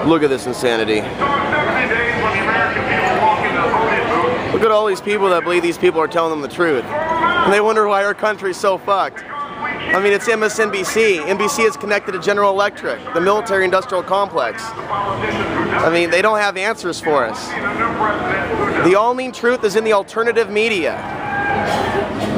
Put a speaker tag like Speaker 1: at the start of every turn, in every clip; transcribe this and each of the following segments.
Speaker 1: Look at this insanity. Look at all these people that believe these people are telling them the truth. And they wonder why our country's so fucked. I mean, it's MSNBC. NBC is connected to General Electric, the military-industrial complex. I mean, they don't have answers for us. The all-mean truth is in the alternative media,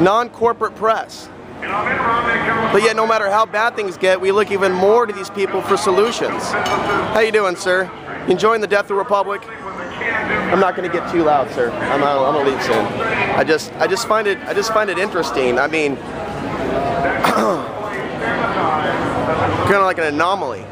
Speaker 1: non-corporate press. But yet, no matter how bad things get, we look even more to these people for solutions. How you doing, sir? Enjoying the death of the Republic? I'm not going to get too loud, sir. I'm gonna leave soon. I just find it interesting. I mean, kind of like an anomaly.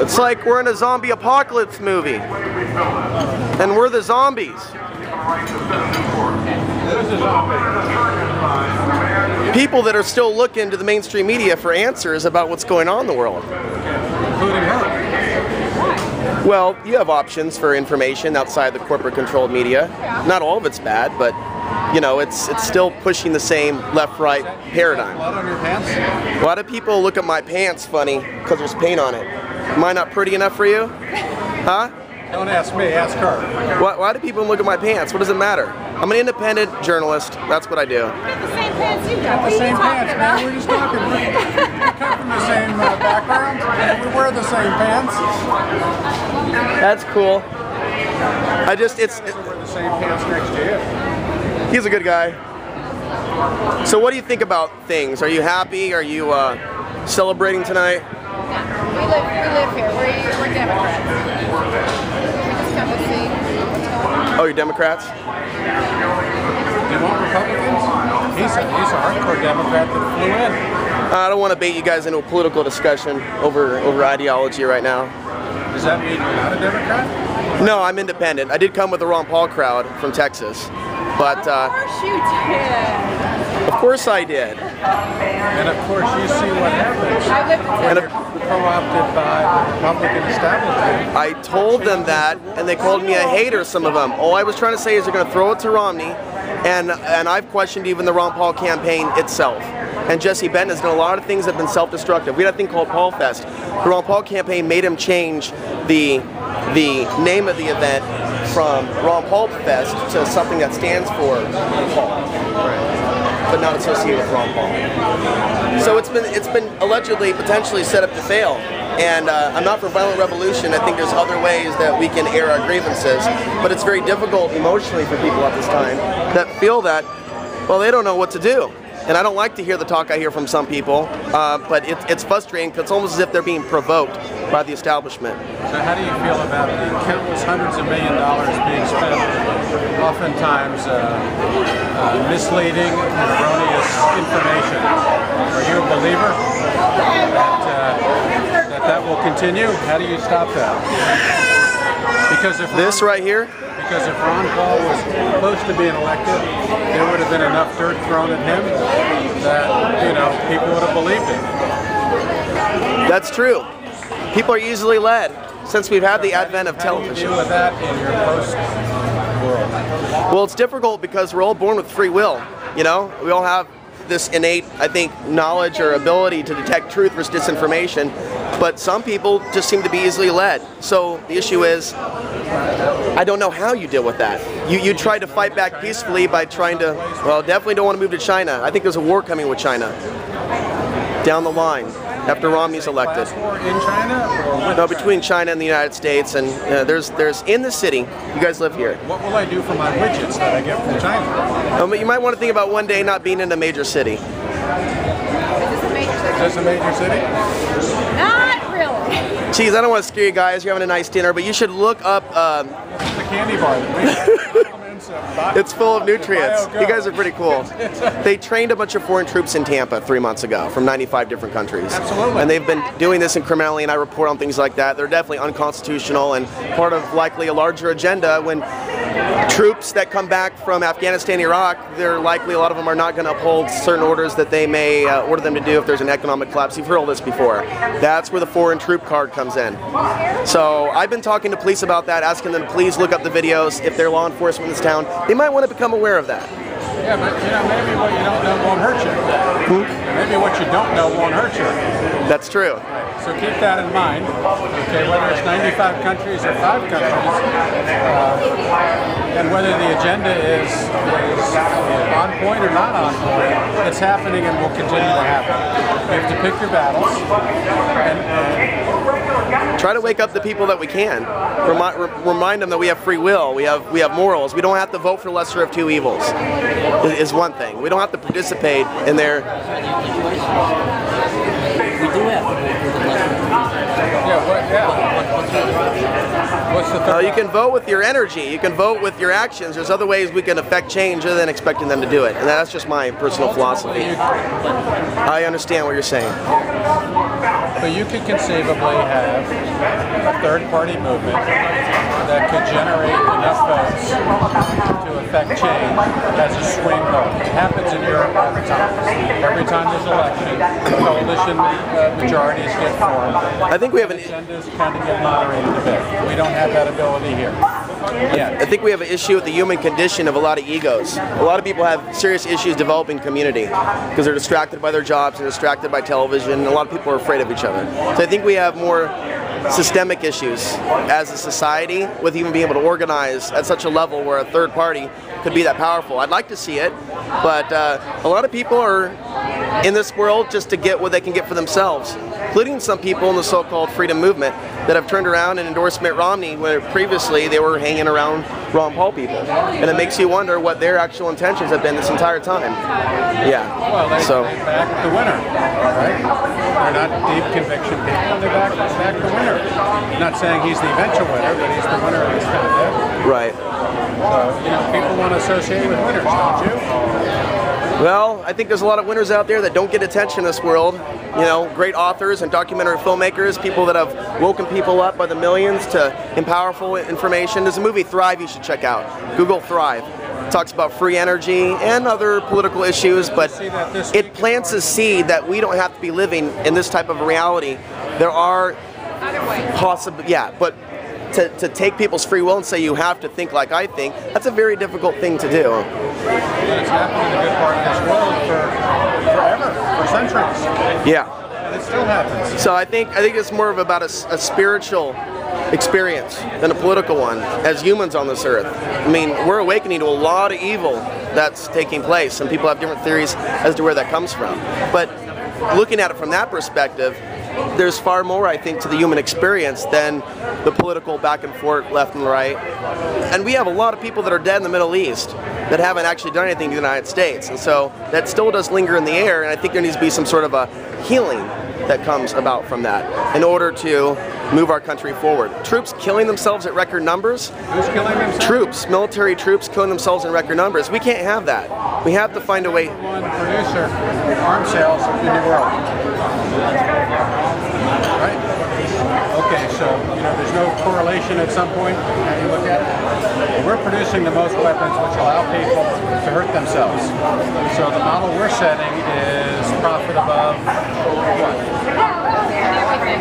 Speaker 1: It's like we're in a zombie apocalypse movie, and we're the zombies. People that are still looking to the mainstream media for answers about what's going on in the world.
Speaker 2: Including her.
Speaker 1: Well, you have options for information outside the corporate-controlled media. Not all of it's bad, but you know, it's still pushing the same left-right paradigm.
Speaker 2: Blood on your pants?
Speaker 1: A lot of people look at my pants funny because there's paint on it. Am I not pretty enough for you? Huh?
Speaker 2: Don't ask me, ask her.
Speaker 1: Why do people look at my pants? What does it matter? I'm an independent journalist. That's what I do.
Speaker 3: You got the same pants you got.
Speaker 2: The same pants, man. We're just talking. We come from the same background. We wear the same pants.
Speaker 1: That's cool. Wear the
Speaker 2: same pants next to you.
Speaker 1: He's a good guy. So what do you think about things? Are you happy? Are you celebrating tonight?
Speaker 3: We live here. We're Democrats. We just come to see what's going on.
Speaker 1: Oh, you're Democrats?
Speaker 2: You want Republicans? He's a hardcore Democrat that flew in.
Speaker 1: I don't want to bait you guys into a political discussion over ideology right now.
Speaker 2: Does that mean you're not a Democrat?
Speaker 1: No, I'm independent. I did come with the Ron Paul crowd from Texas, but
Speaker 3: of course you did.
Speaker 1: Of course I did.
Speaker 2: And of course you see what happens.
Speaker 3: I lived in
Speaker 2: Texas. Co-opted by the Republican establishment.
Speaker 1: I told them that, and they called me a hater, some of them. All I was trying to say is they're going to throw it to Romney, and I've questioned even the Ron Paul campaign itself. And Jesse Benton has done a lot of things that have been self-destructive. We had a thing called Paul Fest. The Ron Paul campaign made him change the name of the event from Ron Paul Fest to something that stands for Paul. But not associated with Ron Paul. So it's been allegedly, potentially set up to fail. And I'm not for violent revolution. I think there's other ways that we can air our grievances. But it's very difficult emotionally for people at this time that feel that, well, they don't know what to do. And I don't like to hear the talk I hear from some people, but it's frustrating because it's almost as if they're being provoked by the establishment.
Speaker 2: So how do you feel about the countless hundreds of $1 million being spent, oftentimes misleading and erroneous information? Are you a believer that will continue? How do you stop that? Because if
Speaker 1: this right here?
Speaker 2: Because if Ron Paul was close to being elected, there would have been enough dirt thrown at him that, you know, people would have believed it.
Speaker 1: That's true. People are easily led since we've had the advent of television.
Speaker 2: How do you deal with that in your post-world?
Speaker 1: Well, it's difficult because we're all born with free will, you know? We all have this innate, I think, knowledge or ability to detect truth versus disinformation, but some people just seem to be easily led. So the issue is, I don't know how you deal with that. You try to fight back peacefully by trying to, well, definitely don't want to move to China. I think there's a war coming with China down the line after Romney's elected.
Speaker 2: Class war in China or with
Speaker 1: No, between China and the United States, and there's in the city. You guys live here.
Speaker 2: What will I do for my widgets that I get from China?
Speaker 1: But you might want to think about one day not being in a major city.
Speaker 3: Is this a major city?
Speaker 2: Is this a major city?
Speaker 3: Not really.
Speaker 1: Geez, I don't want to scare you guys. You're having a nice dinner, but you should look up.
Speaker 2: It's the candy bar.
Speaker 1: It's full of nutrients. You guys are pretty cool. They trained a bunch of foreign troops in Tampa 3 months ago from 95 different countries.
Speaker 2: Absolutely.
Speaker 1: And they've been doing this incrementally, and I report on things like that. They're definitely unconstitutional and part of likely a larger agenda when troops that come back from Afghanistan and Iraq, they're likely, a lot of them are not going to uphold certain orders that they may order them to do if there's an economic collapse. You've heard all this before. That's where the foreign troop card comes in. So I've been talking to police about that, asking them to please look up the videos if they're law enforcement in this town. They might want to become aware of that.
Speaker 2: Yeah, but maybe what you don't know won't hurt you. Maybe what you don't know won't hurt you.
Speaker 1: That's true.
Speaker 2: So keep that in mind. Okay, whether it's 95 countries or 5 countries, and whether the agenda is on point or not on point, it's happening and will continue to happen. You have to pick your battles.
Speaker 1: Try to wake up the people that we can. Remind them that we have free will. We have morals. We don't have to vote for the lesser of two evils. Is one thing. We don't have to participate in their.
Speaker 4: We do have to vote for the lesser.
Speaker 2: What's the third?
Speaker 1: You can vote with your energy. You can vote with your actions. There's other ways we can affect change other than expecting them to do it. And that's just my personal philosophy. I understand what you're saying.
Speaker 2: But you could conceivably have a third-party movement that could generate enough votes to affect change as a swing vote. It happens in Europe all the time. Every time there's an election, coalition majorities get formed.
Speaker 1: I think we have an
Speaker 2: agendas kind of get moderated a bit. We don't have that ability here.
Speaker 1: I think we have an issue with the human condition of a lot of egos. A lot of people have serious issues developing community because they're distracted by their jobs and distracted by television, and a lot of people are afraid of each other. So I think we have more systemic issues as a society with even being able to organize at such a level where a third party could be that powerful. I'd like to see it, but a lot of people are in this world just to get what they can get for themselves, including some people in the so-called freedom movement that have turned around and endorsed Mitt Romney where previously they were hanging around Ron Paul people. And it makes you wonder what their actual intentions have been this entire time. Yeah.
Speaker 2: Well, they back the winner, right? They're not deep conviction people, they back the winner. I'm not saying he's the eventual winner, but he's the winner of this contest.
Speaker 1: Right.
Speaker 2: So, people want to associate with winners, don't you?
Speaker 1: Well, I think there's a lot of winners out there that don't get attention in this world. Great authors and documentary filmmakers, people that have woken people up by the millions to powerful information. There's a movie, Thrive, you should check out. Google Thrive. It talks about free energy and other political issues, but it plants a seed that we don't have to be living in this type of reality. There are possible, but to take people's free will and say you have to think like I think, that's a very difficult thing to do.
Speaker 2: It's happened in a good part of this world forever, for centuries.
Speaker 1: Yeah.
Speaker 2: And it still happens.
Speaker 1: So I think it's more of about a spiritual experience than a political one as humans on this earth. I mean, we're awakening to a lot of evil that's taking place, and people have different theories as to where that comes from. But looking at it from that perspective, there's far more, I think, to the human experience than the political back and forth, left and right. And we have a lot of people that are dead in the Middle East that haven't actually done anything to the United States. And so that still does linger in the air, and I think there needs to be some sort of a healing that comes about from that in order to move our country forward. Troops killing themselves at record numbers.
Speaker 2: Who's killing themselves?
Speaker 1: Troops, military troops killing themselves in record numbers. We can't have that. We have to find a way.
Speaker 2: One producer of arms sales in the world. Right? Okay, so there's no correlation at some point. How do you look at it? We're producing the most weapons which allow people to hurt themselves. So the model we're setting is profit above what?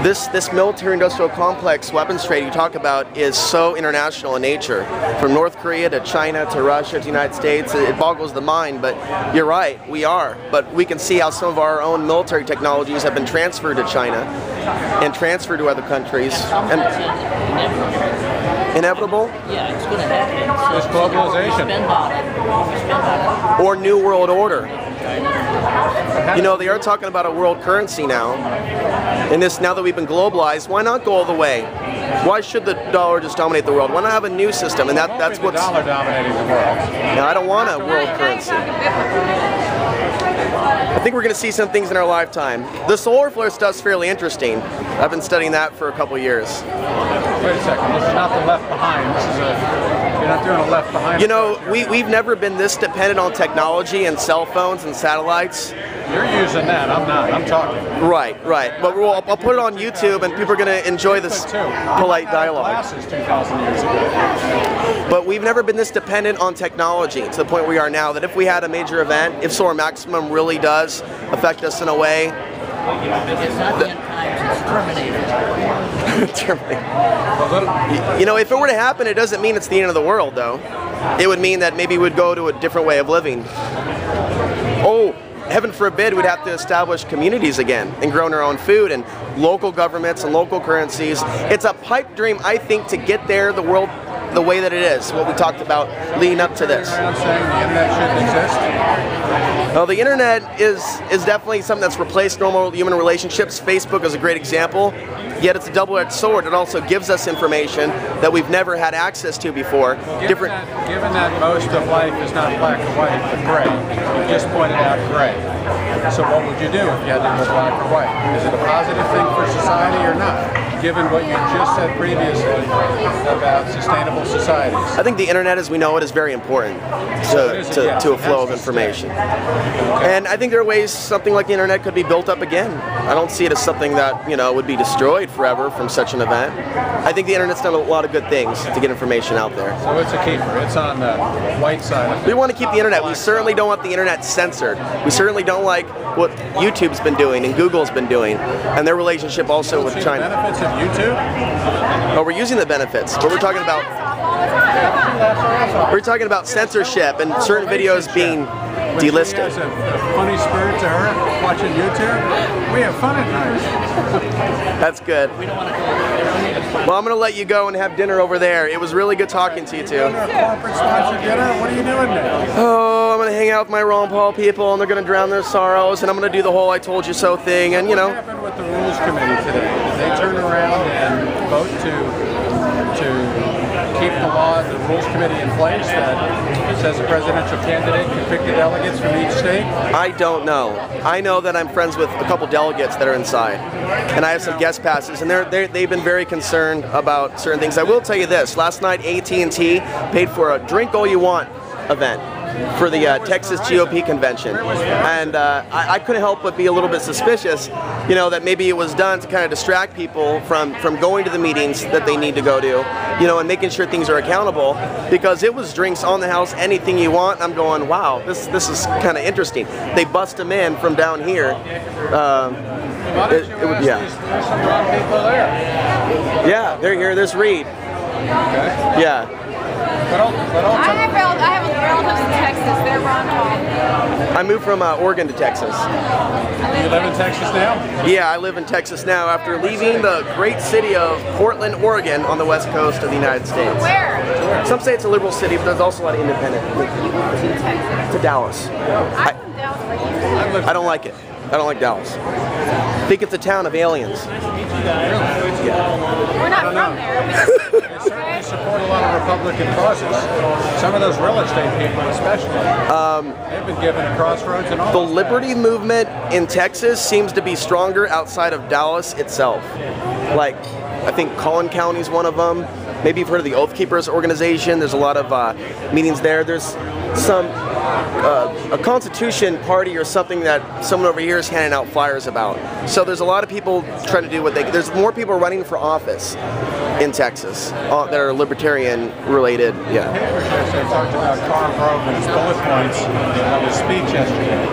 Speaker 1: This military-industrial complex weapons trade you talk about is so international in nature. From North Korea to China to Russia to the United States, it boggles the mind, but you're right, we are. But we can see how some of our own military technologies have been transferred to China and transferred to other countries. And inevitable?
Speaker 4: Yeah, it's going to happen.
Speaker 2: It's globalization.
Speaker 4: Spend on it.
Speaker 1: Or New World Order. They are talking about a world currency now. And now that we've been globalized, why not go all the way? Why should the dollar just dominate the world? Why not have a new system? And that's what's
Speaker 2: the dollar dominating the world.
Speaker 1: Now, I don't want a world currency. I think we're going to see some things in our lifetime. The solar flare stuff's fairly interesting. I've been studying that for a couple of years.
Speaker 2: Wait a second, this is not the Left Behind. You're not doing a Left Behind.
Speaker 1: We've never been this dependent on technology and cell phones and satellites.
Speaker 2: You're using that, I'm not, I'm talking.
Speaker 1: Right. But I'll put it on YouTube and people are going to enjoy this polite dialogue.
Speaker 2: Glasses 2,000 years ago.
Speaker 1: But we've never been this dependent on technology to the point we are now that if we had a major event, if solar maximum really does affect us in a way.
Speaker 4: It's not the end times, it's Terminator.
Speaker 1: Terminator. If it were to happen, it doesn't mean it's the end of the world, though. it would mean that maybe we'd go to a different way of living. Oh, heaven forbid we'd have to establish communities again and grow our own food and local governments and local currencies. It's a pipe dream, I think, to get there, the world the way that it is, what we talked about leading up to this.
Speaker 2: Saying the internet shouldn't exist?
Speaker 1: Well, the internet is definitely something that's replaced normal human relationships. Facebook is a great example, yet it's a double-edged sword. It also gives us information that we've never had access to before.
Speaker 2: Well, given that most of life is not black and white, but gray, you just pointed out gray. So what would you do if you had to go black or white? Is it a positive thing for society or not? Given what you just said previously about sustainable societies.
Speaker 1: I think the internet as we know it is very important to a flow of information. And I think there are ways something like the internet could be built up again. I don't see it as something that, you know, would be destroyed forever from such an event. I think the internet's done a lot of good things to get information out there.
Speaker 2: So it's a keeper. It's on the white side of it.
Speaker 1: We want to keep the internet. We certainly don't want the internet censored. We certainly don't like what YouTube's been doing and Google's been doing, and their relationship also with China.
Speaker 2: The benefits of YouTube?
Speaker 1: Oh, we're using the benefits, but we're talking about censorship and certain videos being delisted.
Speaker 2: She has a funny spirit to her watching YouTube. We have fun at night.
Speaker 1: That's good. Well, I'm going to let you go and have dinner over there. It was really good talking to you two.
Speaker 2: Corporate sponsored dinner? What are you doing now?
Speaker 1: Oh, I'm going to hang out with my Ron Paul people, and they're going to drown their sorrows, and I'm going to do the whole I told you so thing, and you know.
Speaker 2: What happened with the Rules Committee today? They turn around and vote to keep the law, the Rules Committee in place that says a presidential candidate can pick the delegates from each state?
Speaker 1: I don't know. I know that I'm friends with a couple delegates that are inside, and I have some guest passes, and they've been very concerned about certain things. I will tell you this: last night AT&T paid for a drink all you want event for the Texas GOP convention, and I couldn't help but be a little bit suspicious, you know, that maybe it was done to kind of distract people from going to the meetings that they need to go to, you know, and making sure things are accountable, because it was drinks on the house, anything you want. I'm going, wow, this is kind of interesting. They bust them in from down here.
Speaker 2: There's some wrong people there.
Speaker 1: Yeah, they're here. There's Reed.
Speaker 2: Okay.
Speaker 1: Yeah.
Speaker 3: I have relatives in Texas. They're Ron Paul.
Speaker 1: I moved from Oregon to Texas.
Speaker 2: You live in Texas now?
Speaker 1: Yeah, I live in Texas now after leaving the great city of Portland, Oregon on the west coast of the United States.
Speaker 3: Where?
Speaker 1: Some say it's a liberal city, but there's also a lot of independent.
Speaker 3: You moved to Texas?
Speaker 1: To Dallas.
Speaker 3: I'm from Dallas for years.
Speaker 1: I don't like it. I don't like Dallas. I think it's a town of aliens.
Speaker 3: We're not from there.
Speaker 2: They certainly support a lot of Republican causes. Some of those real estate people especially. They've been given a crossroads and all.
Speaker 1: The liberty movement in Texas seems to be stronger outside of Dallas itself. Like, I think Collin County is one of them. Maybe you've heard of the Oath Keepers organization. There's a lot of meetings there. There's some a Constitution party or something that someone over here is handing out flyers about. So there's a lot of people trying to do what they. There's more people running for office in Texas that are libertarian related. Yeah.
Speaker 2: They talked about Carl Grove's bullet points of his speech yesterday.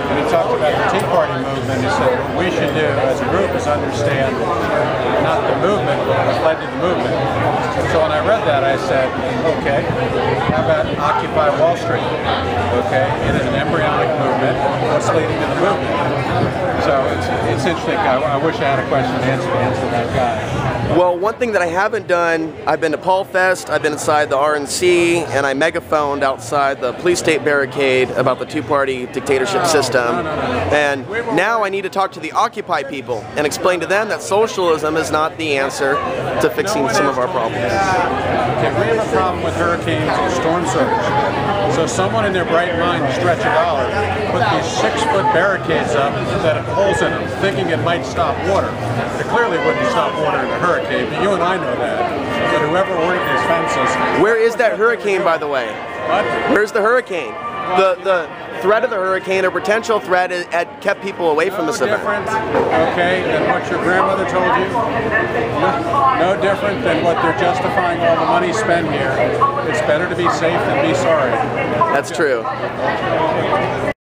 Speaker 2: And he talked about the Tea Party movement. He said what we should do as a group is understand not the movement, but what led to the movement. So when I read that, I said, okay, how about Occupy Wall Street? Okay, it is an embryonic movement. What's leading to the movement? So it's interesting. I wish I had a question to answer that guy.
Speaker 1: Well, one thing that I haven't done, I've been to Paul Fest, I've been inside the RNC, and I megaphoned outside the police state barricade about the two-party dictatorship system. And now I need to talk to the Occupy people and explain to them that socialism is not the answer to fixing some of our problems.
Speaker 2: Okay, we have a problem with hurricanes and storm surge. So someone in their bright mind stretch a dollar, put these 6-foot barricades up that have holes in them, thinking it might stop water. It clearly wouldn't stop water in a hurricane, but you and I know that. But whoever ordered these fences...
Speaker 1: Where is that hurricane, by the way?
Speaker 2: What?
Speaker 1: Where's the hurricane? The threat of the hurricane, or potential threat, had kept people away from this event.
Speaker 2: No different, okay, than what your grandmother told you. No different than what they're justifying all the money spent here. It's better to be safe than be sorry.
Speaker 1: That's true.